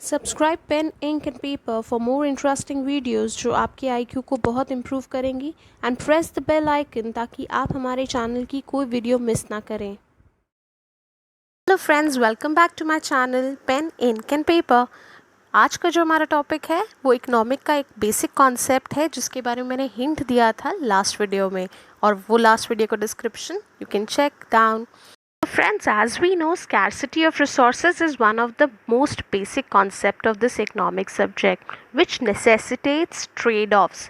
Subscribe pen ink and paper for more interesting videos जो आपके IQ को बहुत इम्प्रूव करेंगी and press the bell icon ताकि आप हमारे चैनल की कोई वीडियो मिस ना करें। Hello friends, welcome back to my channel pen ink and paper. आज का जो हमारा टॉपिक है वो इकोनॉमिक का एक बेसिक कॉन्सेप्ट है जिसके बारे में मैंने हिंट दिया था लास्ट वीडियो में, और वो लास्ट वीडियो का description you can check down. Friends, as we know, scarcity of resources is one of the most basic concept of this economic subject, which necessitates trade-offs.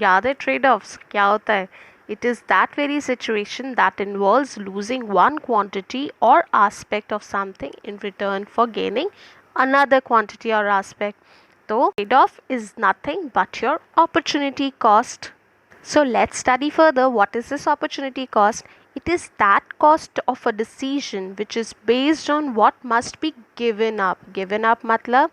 याद है trade-offs क्या होता है? It is that very situation that involves losing one quantity or aspect of something in return for gaining another quantity or aspect. So trade-off is nothing but your opportunity cost. So let's study further what is this opportunity cost. It is that cost of a decision which is based on what must be given up. Given up matlab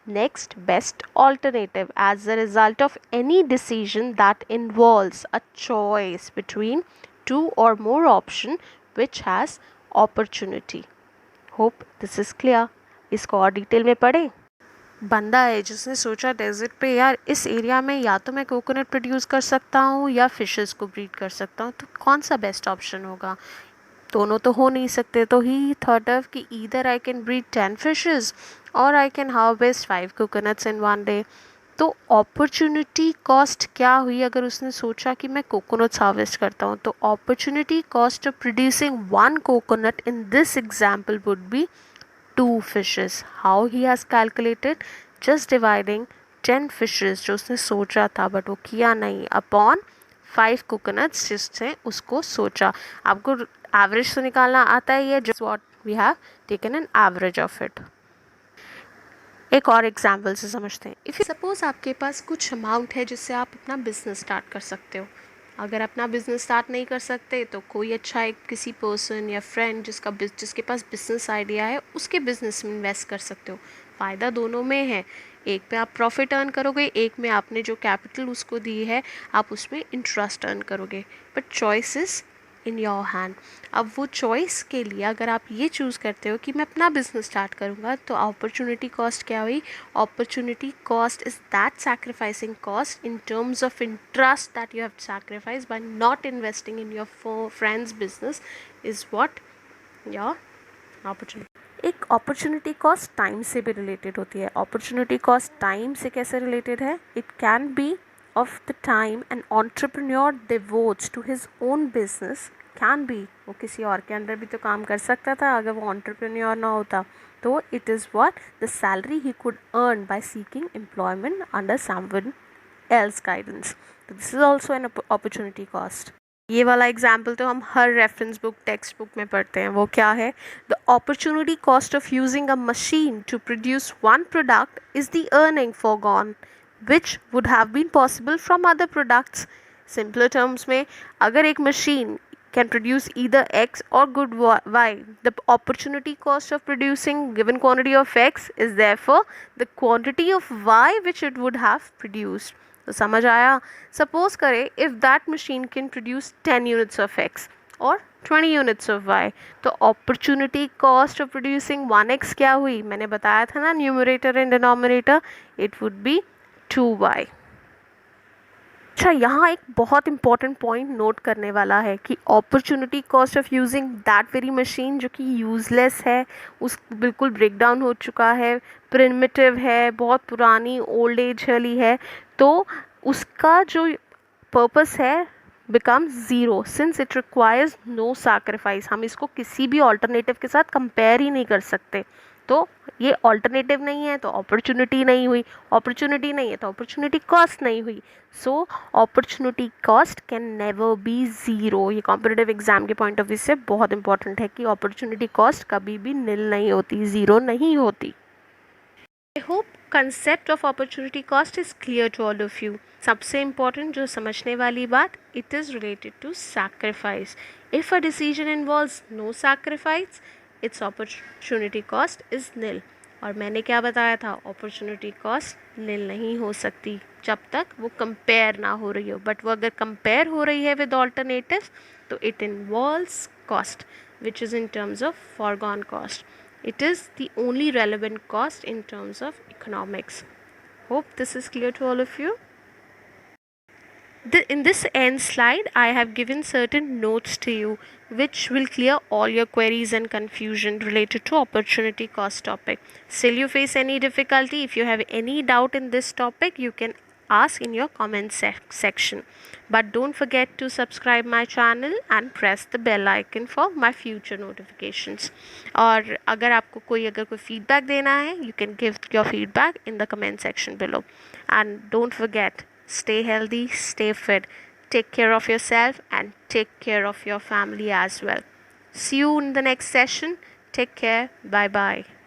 next best alternative as a result of any decision that involves a choice between two or more option which has opportunity. Hope this is clear. इसको और detail में पढ़ें। बंदा है जिसने सोचा desert पे यार इस एरिया में या तो मैं कोकोनट प्रोड्यूस कर सकता हूँ या फिशेस को ब्रीड कर सकता हूँ, तो कौन सा बेस्ट ऑप्शन होगा? दोनों तो हो नहीं सकते, तो ही थॉट ऑफ कि either I can breed 10 fishes और I can harvest 5 coconuts in one day. तो अपॉर्चुनिटी कॉस्ट क्या हुई अगर उसने सोचा कि मैं कोकोनट्स हार्वेस्ट करता हूँ? तो opportunity cost of producing one coconut in this example would be 2 fishes. How he has calculated? Just dividing 10 fishes जो उसने सोचा था बट वो किया नहीं अपॉन 5 coconuts जिससे उसको सोचा। आपको एवरेज तो निकालना आता है, ये just what we have taken an average of it. एक और एग्जाम्पल से समझते हैं। इफ़ सपोज आपके पास कुछ अमाउंट है जिससे आप अपना बिजनेस स्टार्ट कर सकते हो। अगर अपना बिजनेस स्टार्ट नहीं कर सकते तो कोई अच्छा एक किसी पर्सन या फ्रेंड जिसके पास बिजनेस आइडिया है उसके बिजनेस में इन्वेस्ट कर सकते हो। फ़ायदा दोनों में है, एक में आप प्रॉफिट अर्न करोगे, एक में आपने जो कैपिटल उसको दी है आप उसमें इंटरेस्ट अर्न करोगे, but choice is in your hand. अब वो चॉइस के लिए अगर आप ये चूज़ करते हो कि मैं अपना बिजनेस स्टार्ट करूँगा, तो अपॉर्चुनिटी कॉस्ट क्या हुई? Opportunity cost is that sacrificing cost in terms of interest that you have sacrifice by not investing in your friends business is what your opportunity. एक अपॉर्चुनिटी कॉस्ट टाइम से भी related होती है। Opportunity cost time से कैसे related है? It can be of the time an entrepreneur devotes to his own business, can be वो किसी और के अंडर भी तो काम कर सकता था अगर वो entrepreneur ना होता। तो it is what the salary he could earn by seeking employment under someone else guidance. So this is also an opportunity cost. ये वाला एग्जाम्पल तो हम हर रेफरेंस बुक टेक्स्ट बुक में पढ़ते हैं। वो क्या है? The opportunity cost of using a machine to produce one product is the earning forgone which would have been possible from other products. Simpler terms में अगर एक machine can produce either X or good Y, the opportunity cost of producing given quantity of X is therefore the quantity of Y which it would have produced. तो समझ आया? Suppose करें if that machine can produce 10 units of X or 20 units of Y, तो opportunity cost of producing 1X क्या हुई? मैंने बताया था ना, numerator and denominator, it would be 2y। अच्छा, यहाँ एक बहुत इंपॉर्टेंट पॉइंट नोट करने वाला है कि opportunity cost of using that very machine जो कि यूजलेस है, उस बिल्कुल ब्रेक डाउन हो चुका है, प्रिमिटिव है, बहुत पुरानी ओल्ड एज वाली है, तो उसका जो पर्पस है become zero since it requires no sacrifice. हम इसको किसी भी ऑल्टरनेटिव के साथ कंपेयर ही नहीं कर सकते। तो ये ऑल्टरनेटिव नहीं है तो अपॉर्चुनिटी नहीं हुई, अपॉर्चुनिटी नहीं है तो अपॉर्चुनिटी कॉस्ट नहीं हुई। So opportunity cost can never be zero. ये कॉम्पिटिटिव एग्जाम के पॉइंट ऑफ व्यू से बहुत इंपॉर्टेंट है कि अपॉर्चुनिटी कॉस्ट कभी भी नील नहीं होती, ज़ीरो नहीं होती। I hope concept of opportunity cost is clear to all of you. सबसे इम्पॉर्टेंट जो समझने वाली बात, it is related to sacrifice. If a decision involves no sacrifice, its opportunity cost is nil. और मैंने क्या बताया था? अपॉर्चुनिटी कॉस्ट नील नहीं हो सकती जब तक वो कंपेयर ना हो रही हो, बट वो अगर कंपेयर हो रही है विद ऑल्टरनेटिव तो it involves cost which is in terms of foregone cost. It is the only relevant cost in terms of economics. Hope this is clear to all of you. In this end slide, I have given certain notes to you which will clear all your queries and confusion related to opportunity cost topic. Still you face any difficulty, if you have any doubt in this topic, you can ask in your comment section. But don't forget to subscribe my channel and press the bell icon for my future notifications. और अगर कोई feedback देना है, you can give your feedback in the comment section below. And don't forget, stay healthy, stay fit, take care of yourself and take care of your family as well. See you in the next session. Take care. Bye bye.